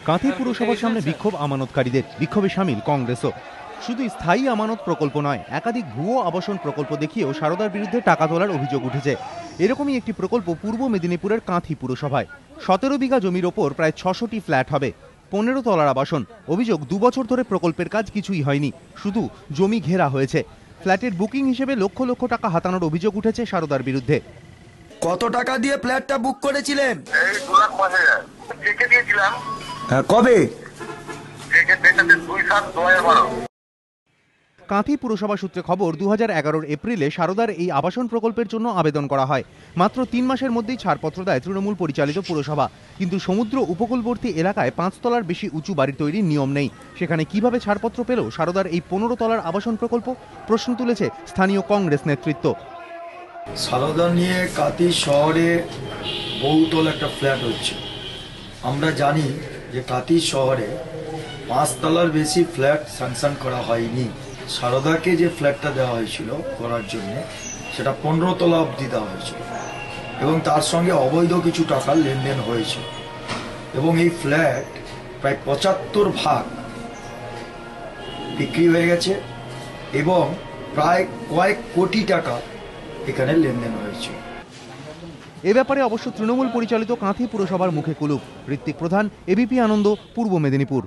কাঁথি পুরসভার সামনে বিক্ষোভ আমানতকারীদের, বিক্ষোভে সামিল কংগ্রেসও। শুধু স্থায়ী আমানত প্রকল্প নয়, একাধিক ভুয়ো আবাসন প্রকল্প দেখিয়েও সারদার বিরুদ্ধে টাকা তোলার অভিযোগ উঠেছে। এরকমই একটি প্রকল্প পূর্ব মেদিনীপুরের কাঁথি পুরসভায়। 17 বিঘা জমির ওপর প্রায় 600টি ফ্ল্যাট হবে, 15 তলার আবাসন। অভিযোগ, 2 বছর ধরে প্রকল্পের কাজ কিছুই হয়নি, শুধু জমি ঘেরা হয়েছে। ফ্ল্যাটের বুকিং হিসেবে লক্ষ লক্ষ টাকা হাতানোর অভিযোগ উঠেছে সারদার বিরুদ্ধে। কত টাকা দিয়ে ফ্ল্যাটটা বুক করেছিলেন? এই 2 লাখ 50,000 চেকে দিয়েছিলাম। কবে? চেকে ডেটেতে 2/7/2012। কাঁথি পুরসভা সূত্রে খবর, 2011 এপ্রিলে সারদার এই আবাসন প্রকল্পের জন্য আবেদন করা হয়। মাত্র 3 মাসের মধ্যেই ছাড়পত্র দেয় তৃণমূল পরিচালিত পুরসভা। কিন্তু সমুদ্র উপকূলবর্তী এলাকায় 5 তলার বেশি উঁচু বাড়ি তৈরির নিয়ম নেই। সেখানে কিভাবে ছাড়পত্র পেল সারদার এই 15 তলার আবাসন প্রকল্প? প্রশ্ন তুলেছে স্থানীয় কংগ্রেস নেতৃত্ব। সারদা নিয়ে কাঁথি শহরে বহুতল একটা ফ্ল্যাট হচ্ছে। আমরা জানি যে কাঁথি শহরে 5 তলার বেশি ফ্ল্যাট স্যাংশন করা হয়নি। সারদাকে যে ফ্ল্যাটটা দেওয়া হয়েছিল করার জন্য, সেটা 15 তলা অবধি দেওয়া হয়েছিল এবং তার সঙ্গে অবৈধ কিছু টাকার লেনদেন হয়েছে। এবং এই ফ্ল্যাট প্রায় 75 ভাগ বিক্রি হয়ে গেছে এবং প্রায় কয়েক কোটি টাকা এখানে লেনদেন হয়েছে। এ ব্যাপারে অবশ্য তৃণমূল পরিচালিত কাঁথি পুরসভার মুখে কুলুপ। ঋত্বিক প্রধান, এবিপি আনন্দ, পূর্ব মেদিনীপুর।